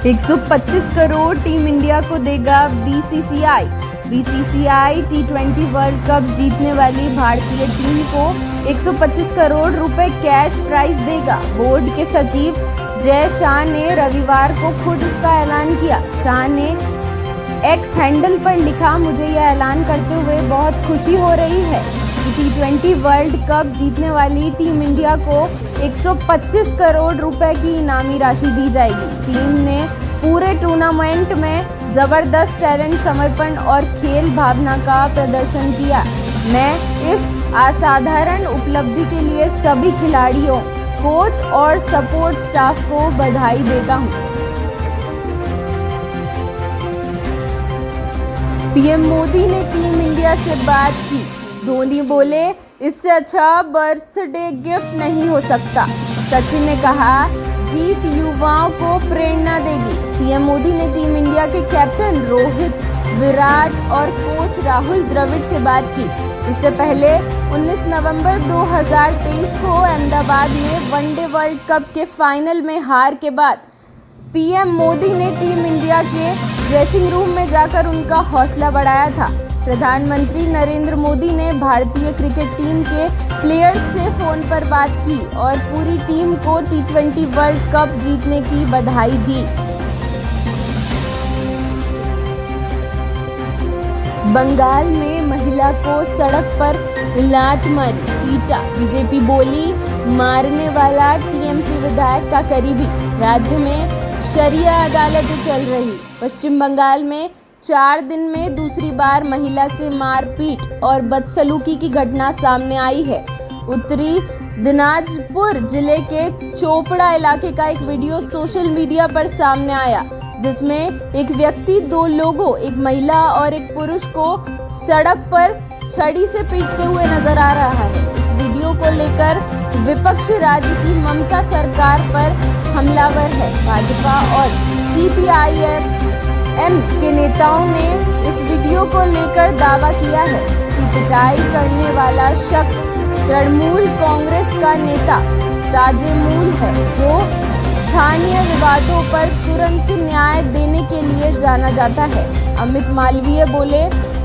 125 crore team India को देगा BCCI. BCCI टी20 world cup जीतने वाली भारतीय टीम को 125 करोड़ रुपए कैश प्राइज देगा। बोर्ड के सचिव जय शाह ने रविवार को खुद इसका ऐलान किया। शाह ने एक्स हैंडल पर लिखा, मुझे यह ऐलान करते हुए बहुत खुशी हो रही है कि टी20 वर्ल्ड कप जीतने वाली टीम इंडिया को 125 करोड़ रुपए की इनामी राशि दी जाएगी। टीम ने पूरे टूर्नामेंट में जबरदस्त टैलेंट, समर्पण और खेल भावना का प्रदर्शन किया। मैं इस असाधारण उपलब्धि के लिए सभी खिलाड़ियों, कोच और सपोर्ट स्टाफ को बधाई देता हूं। पीएम मोदी ने टीम इंडिया से बात की। धोनी बोले, इससे अच्छा बर्थडे गिफ्ट नहीं हो सकता। सचिन ने कहा, जीत युवाओं को प्रेरणा देगी। पीएम मोदी ने टीम इंडिया के कैप्टन रोहित, विराट और कोच राहुल द्रविड़ से बात की। इससे पहले 19 नवंबर 2023 को अहमदाबाद में वनडे वर्ल्ड कप के फाइनल में हार के बाद पीएम मोदी ने टीम इंडिया के ड्रेसिंग रूम में जाकर उनका हौसला बढ़ाया था। प्रधानमंत्री नरेंद्र मोदी ने भारतीय क्रिकेट टीम के प्लेयर्स से फोन पर बात की और पूरी टीम को टी20 वर्ल्ड कप जीतने की बधाई दी। बंगाल में महिला को सड़क पर लात मारी, पीटा। बीजेपी बोली, मारने वाला टीएमसी विधायक का करीबी। राज्य में शरिया अदालतें चल रही। पश्चिम बंगाल में 4 दिन में दूसरी बार महिला से मारपीट और बदसलूकी की घटना सामने आई है। उत्तरी दिनाजपुर जिले के चोपड़ा इलाके का एक वीडियो सोशल मीडिया पर सामने आया, जिसमें एक व्यक्ति 2 लोगों, एक महिला और एक पुरुष को सड़क पर छड़ी से पीटते हुए नजर आ रहा है। इस वीडियो को लेकर विपक्ष राज्य की ममता सरकार पर हमलावर है। भाजपा और सीपीआईएम के नेताओं ने इस वीडियो को लेकर दावा किया है कि पिटाई करने वाला शख्स तृणमूल कांग्रेस का नेता ताजेमूल है, जो स्थानीय विवादों पर तुरंत न्याय देने के लिए जाना जाता है। अमित मालवीय बोले,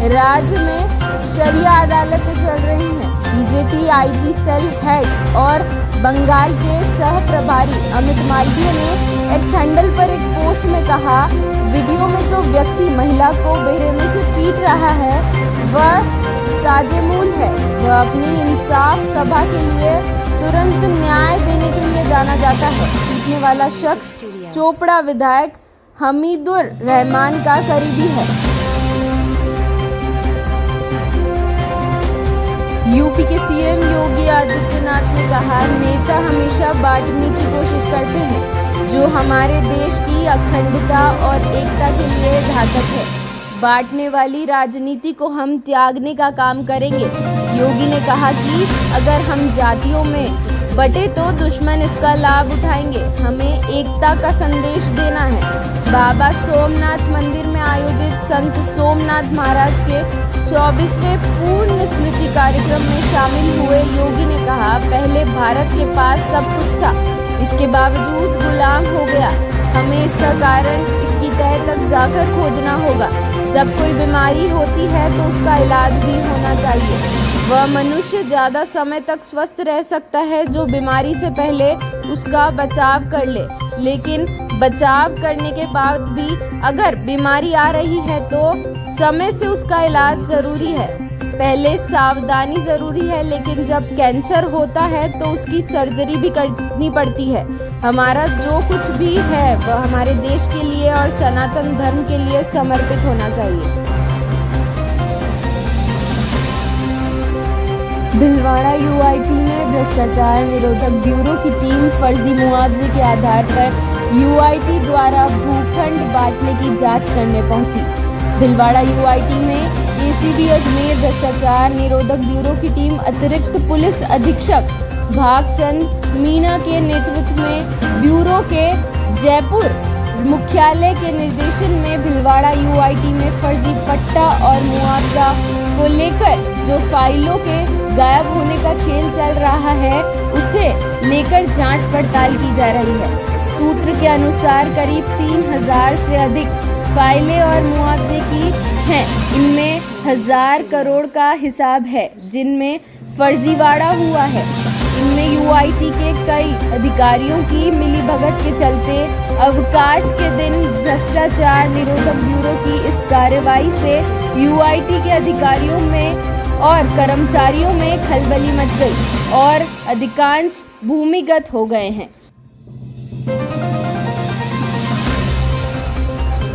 राज्य में शरिया अदालतें चल रही हैं। बीजेपी आईटी सेल हेड और बंगाल के सह प्रभारी अमित मालवीय ने एक्स हैंडल पर एक पोस्ट में कहा, वीडियो में जो व्यक्ति महिला को बेरहमी से पीट रहा है वह ताजेमूल है। वह अपनी इंसाफ सभा के लिए तुरंत न्याय देने के लिए जाना जाता है। पीटने वाला शख्स चोपड़ा विधायक हमीदुर रहमान का करीबी है। यूपी के सीएम योगी आदित्यनाथ ने कहा, नेता हमेशा बांटने की कोशिश करते हैं, जो हमारे देश की अखंडता और एकता के लिए घातक है। बांटने वाली राजनीति को हम त्यागने का काम करेंगे। योगी ने कहा कि अगर हम जातियों में बटे तो दुश्मन इसका लाभ उठाएंगे। हमें एकता का संदेश देना है। बाबा सोमनाथ मंदिर में आयोजित संत सोमनाथ महाराज के 24वें पूर्ण स्मृति कार्यक्रम में शामिल हुए योगी ने कहा, पहले भारत के पास सब कुछ था, इसके बावजूद गुलाम हो गया। हमें इसका कारण इसकी तह तक जाकर खोजना होगा। जब कोई बीमारी होती है तो उसका इलाज भी होना चाहिए। वह मनुष्य ज़्यादा समय तक स्वस्थ रह सकता है जो बीमारी से पहले उसका बचाव कर ले, लेकिन बचाव करने के बाद भी अगर बीमारी आ रही है तो समय से उसका इलाज ज़रूरी है। पहले सावधानी ज़रूरी है, लेकिन जब कैंसर होता है तो उसकी सर्जरी भी करनी पड़ती है। हमारा जो कुछ भी है वह हमारे देश के लिए और सनातन धर्म के लिए समर्पित होना चाहिए। भिलवाड़ा यूआईटी में भ्रष्टाचार निरोधक ब्यूरो की टीम फर्जी मुआवजे के आधार पर यूआईटी द्वारा भूखंड बांटने की जांच करने पहुंची। भिलवाड़ा यूआईटी में एसीबी अजमेर भ्रष्टाचार निरोधक ब्यूरो की टीम अतिरिक्त पुलिस अधीक्षक भागचंद मीना के नेतृत्व में ब्यूरो के जयपुर मुख्यालय के निर्देशन में भिलवाड़ा यूआईटी में फर्जी पट्टा और मुआवजा को लेकर जो फाइलों के गायब होने का खेल चल रहा है, उसे लेकर जांच पड़ताल की जा रही है। सूत्र के अनुसार करीब 3000 से अधिक फाइलें और मुआवजे की हैं। इनमें 1000 करोड़ का हिसाब है जिनमें फर्जीवाड़ा हुआ है। इनमें यूआईटी के कई अधिकारियों की मिलीभगत के चलते अवकाश के दिन भ्रष्टाचार निरोधक ब्यूरो की इस कार्रवाई से यूआईटी के अधिकारियों में और कर्मचारियों में खलबली मच गई और अधिकांश भूमिगत हो गए हैं।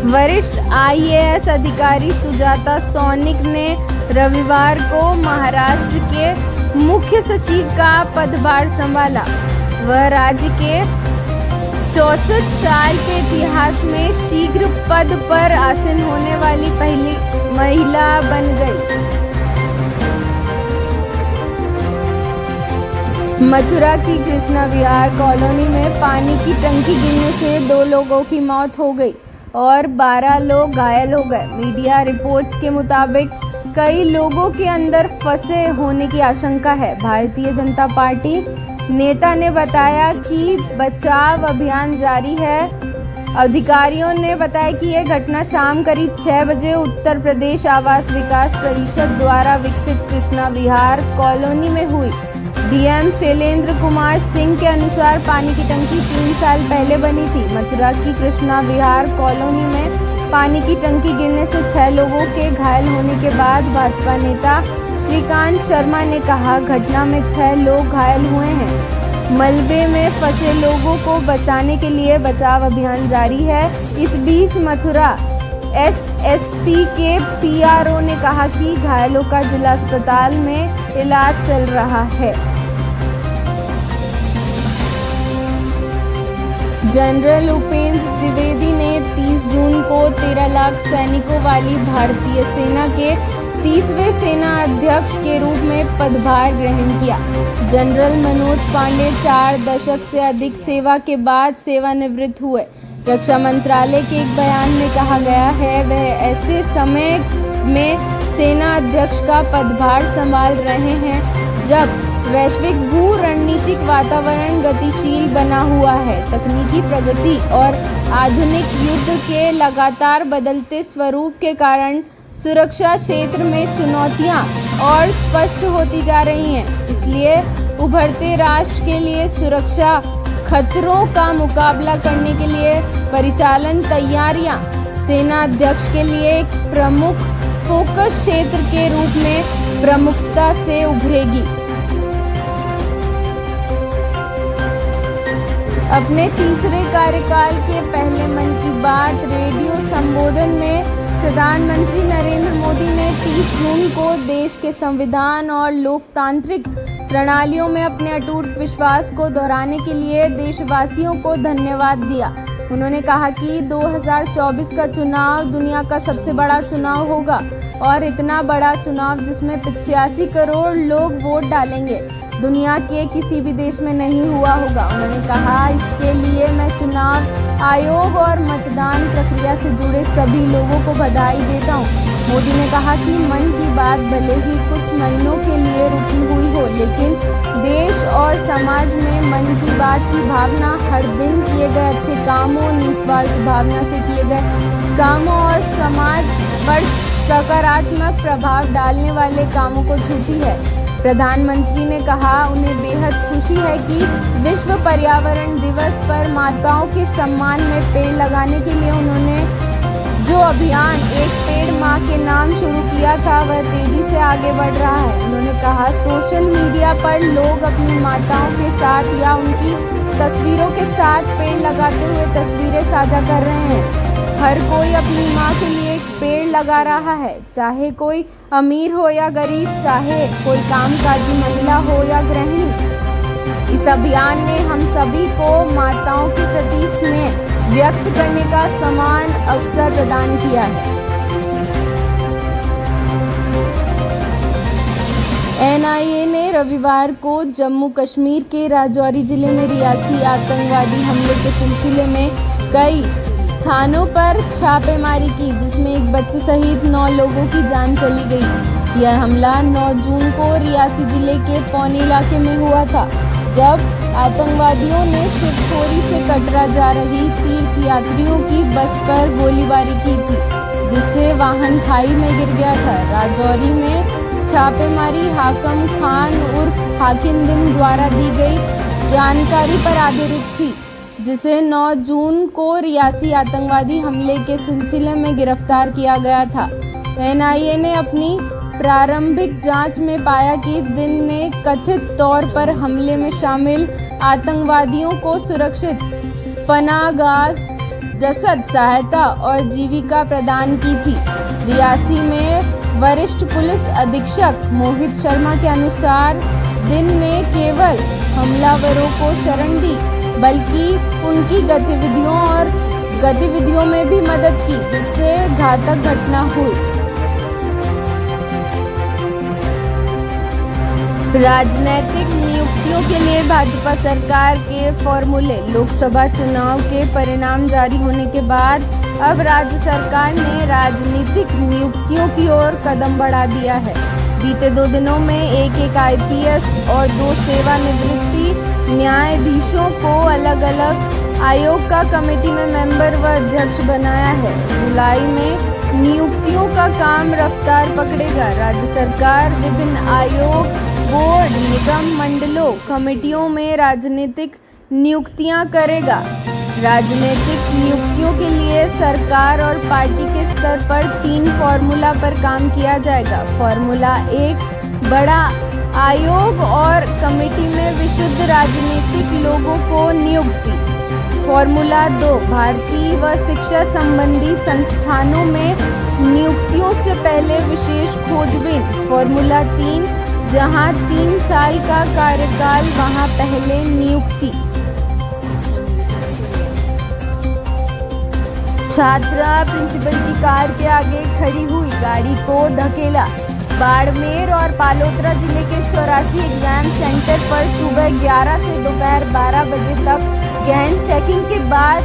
वरिष्ठ आईएएस अधिकारी सुजाता सोनिक ने रविवार को महाराष्ट्र के मुख्य सचिव का पदभार संभाला। वह राज्य के 64 साल के इतिहास में शीघ्र पद पर आसीन होने वाली पहली महिला बन गई। मथुरा की कृष्णा विहार कॉलोनी में पानी की टंकी गिरने से 2 लोगों की मौत हो गई और 12 लोग घायल हो गए। मीडिया रिपोर्ट्स के मुताबिक कई लोगों के अंदर फंसे होने की आशंका है। भारतीय जनता पार्टी नेता ने बताया कि बचाव अभियान जारी है। अधिकारियों ने बताया कि यह घटना शाम करीब 6 बजे उत्तर प्रदेश आवास विकास परिषद द्वारा विकसित कृष्णा विहार कॉलोनी में हुई। डीएम शैलेंद्र कुमार सिंह के अनुसार पानी की टंकी 3 साल पहले बनी थी। मथुरा की कृष्णा विहार कॉलोनी में पानी की टंकी गिरने से 6 लोगों के घायल होने के बाद भाजपा नेता श्रीकांत शर्मा ने कहा, घटना में 6 लोग घायल हुए हैं। मलबे में फंसे लोगों को बचाने के लिए बचाव अभियान जारी है। इस बीच मथुरा एसएसपी के पीआरओ ने कहा कि घायलों का जिला अस्पताल में इलाज चल रहा है। जनरल उपेंद्र द्विवेदी ने 30 जून को 13 लाख सैनिकों वाली भारतीय सेना के 30वें सेना अध्यक्ष के रूप में पदभार ग्रहण किया। जनरल मनोज पांडे 4 दशक से अधिक सेवा के बाद सेवानिवृत्त हुए। रक्षा मंत्रालय के एक बयान में कहा गया है, वह ऐसे समय में सेना अध्यक्ष का पदभार संभाल रहे हैं जब वैश्विक भू रणनीतिक वातावरण गतिशील बना हुआ है। तकनीकी प्रगति और आधुनिक युद्ध के लगातार बदलते स्वरूप के कारण सुरक्षा क्षेत्र में चुनौतियां और स्पष्ट होती जा रही हैं। इसलिए उभरते राष्ट्र के लिए सुरक्षा खतरों का मुकाबला करने के लिए परिचालन तैयारियां सेना अध्यक्ष के लिए एक प्रमुख फोकस क्षेत्र के रूप में प्रमुखता से उभरेगी। अपने तीसरे कार्यकाल के पहले मन की बात रेडियो संबोधन में प्रधानमंत्री नरेंद्र मोदी ने 30 जून को देश के संविधान और लोकतांत्रिक प्रणालियों में अपने अटूट विश्वास को दोहराने के लिए देशवासियों को धन्यवाद दिया। उन्होंने कहा कि 2024 का चुनाव दुनिया का सबसे बड़ा चुनाव होगा और इतना बड़ा चुनाव जिसमें 85 करोड़ लोग वोट डालेंगे, दुनिया के किसी भी देश में नहीं हुआ होगा। उन्होंने कहा, इसके लिए मैं चुनाव आयोग और मतदान प्रक्रिया से जुड़े सभी लोगों को बधाई देता हूँ। मोदी ने कहा कि मन की बात भले ही कुछ महीनों के लिए रुकी हुई हो, लेकिन देश और समाज में मन की बात की भावना हर दिन किए गए अच्छे कामों, निस्वार्थ भावना से किए गए कामों और समाज पर सकारात्मक प्रभाव डालने वाले कामों को छूती है। प्रधानमंत्री ने कहा, उन्हें बेहद खुशी है कि विश्व पर्यावरण दिवस पर माताओं के सम्मान में पेड़ लगाने के लिए उन्होंने जो अभियान एक पेड़ माँ के नाम शुरू किया था, वह तेजी से आगे बढ़ रहा है। उन्होंने कहा, सोशल मीडिया पर लोग अपनी माताओं के साथ या उनकी तस्वीरों के साथ पेड़ लगाते हुए तस्वीरें साझा कर रहे हैं। हर कोई अपनी माँ के लिए एक पेड़ लगा रहा है, चाहे कोई अमीर हो या गरीब, चाहे कोई कामकाजी महिला हो या गृहिणी। इस अभियान ने हम सभी को माताओं के प्रति स्नेह व्यक्त करने का समान अवसर प्रदान किया है। एनआईए ने रविवार को जम्मू कश्मीर के राजौरी जिले में रियासी आतंकवादी हमले के सिलसिले में कई स्थानों पर छापेमारी की, जिसमें एक बच्चे सहित 9 लोगों की जान चली गई। यह हमला 9 जून को रियासी जिले के पौनी इलाके में हुआ था, जब आतंकवादियों ने शिवखोरी से कटरा जा रही तीर्थ यात्रियों की बस पर गोलीबारी की थी, जिससे वाहन खाई में गिर गया था। राजौरी में छापेमारी हाकम खान उर्फ हाकिम द्वारा दी गई जानकारी पर आधारित थी, जिसे 9 जून को रियासी आतंकवादी हमले के सिलसिले में गिरफ्तार किया गया था। एनआईए ने अपनी प्रारंभिक जांच में पाया कि दिन ने कथित तौर पर हमले में शामिल आतंकवादियों को सुरक्षित पनाहगाह, रसद सहायता और जीविका प्रदान की थी। रियासी में वरिष्ठ पुलिस अधीक्षक मोहित शर्मा के अनुसार दिन ने केवल हमलावरों को शरण दी, बल्कि उनकी गतिविधियों में भी मदद की, जिससे घातक घटना हुई। राजनीतिक नियुक्तियों के लिए भाजपा सरकार के फॉर्मूले। लोकसभा चुनाव के परिणाम जारी होने के बाद अब राज्य सरकार ने राजनीतिक नियुक्तियों की ओर कदम बढ़ा दिया है। बीते 2 दिनों में एक आईपीएस और 2 सेवानिवृत्त न्यायाधीशों को अलग अलग आयोग का कमेटी में मेंबर व अध्यक्ष बनाया है। जुलाई में नियुक्तियों का काम रफ्तार पकड़ेगा। राज्य सरकार विभिन्न आयोग, बोर्ड, निगम, मंडलों, कमेटियों में राजनीतिक नियुक्तियां करेगा। राजनीतिक नियुक्तियों के लिए सरकार और पार्टी के स्तर पर 3 फॉर्मूला पर काम किया जाएगा। फॉर्मूला 1, बड़ा आयोग और कमेटी में विशुद्ध राजनीतिक लोगों को नियुक्ति। फॉर्मूला 2, भारतीय व शिक्षा संबंधी संस्थानों में नियुक्तियों से पहले विशेष खोजबीन। फॉर्मूला 3, जहां 3 साल का कार्यकाल वहां पहले नियुक्ति। छात्रा प्रिंसिपल की कार के आगे खड़ी हुई गाड़ी को धकेला। बाड़मेर और पालोतरा जिले के 84 एग्जाम सेंटर पर सुबह 11 से दोपहर 12 बजे तक गहन चेकिंग के बाद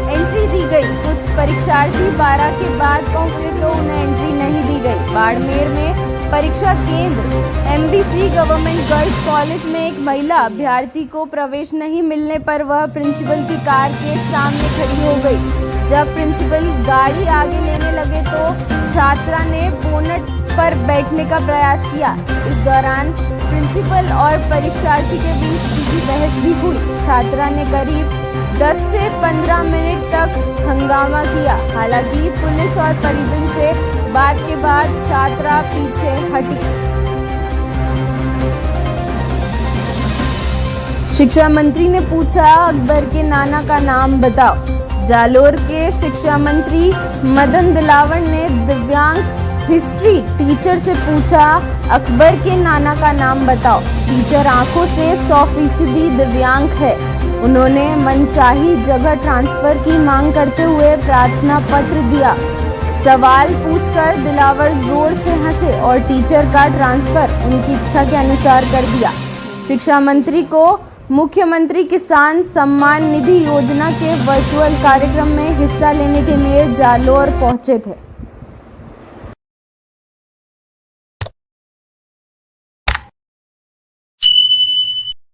एंट्री दी गई। कुछ परीक्षार्थी 12 के बाद पहुंचे तो उन्हें एंट्री नहीं दी गई। बाड़मेर में परीक्षा केंद्र एमबीसी गवर्नमेंट गर्ल्स कॉलेज में एक महिला अभ्यर्थी को प्रवेश नहीं मिलने पर वह प्रिंसिपल की कार के सामने खड़ी हो गई। जब प्रिंसिपल गाड़ी आगे लेने लगे तो छात्रा ने बोनट पर बैठने का प्रयास किया। इस दौरान प्रिंसिपल और परीक्षार्थी के बीच सीधी बहस भी हुई। छात्रा ने करीब 10 से 15 मिनट तक हंगामा किया। हालांकि पुलिस और परिजन से बात के बाद छात्रा पीछे हटी। शिक्षा मंत्री ने पूछा, अकबर के नाना का नाम बताओ। जालोर के शिक्षा मंत्री मदन दिलावर ने दिव्यांग हिस्ट्री टीचर से पूछा, अकबर के नाना का नाम बताओ। टीचर आंखों से 100% दिव्यांग है। उन्होंने मनचाही जगह ट्रांसफर की मांग करते हुए प्रार्थना पत्र दिया। सवाल पूछकर दिलावर जोर से हंसे और टीचर का ट्रांसफर उनकी इच्छा के अनुसार कर दिया। शिक्षा मंत्री को मुख्यमंत्री किसान सम्मान निधि योजना के वर्चुअल कार्यक्रम में हिस्सा लेने के लिए जालोर पहुंचे थे।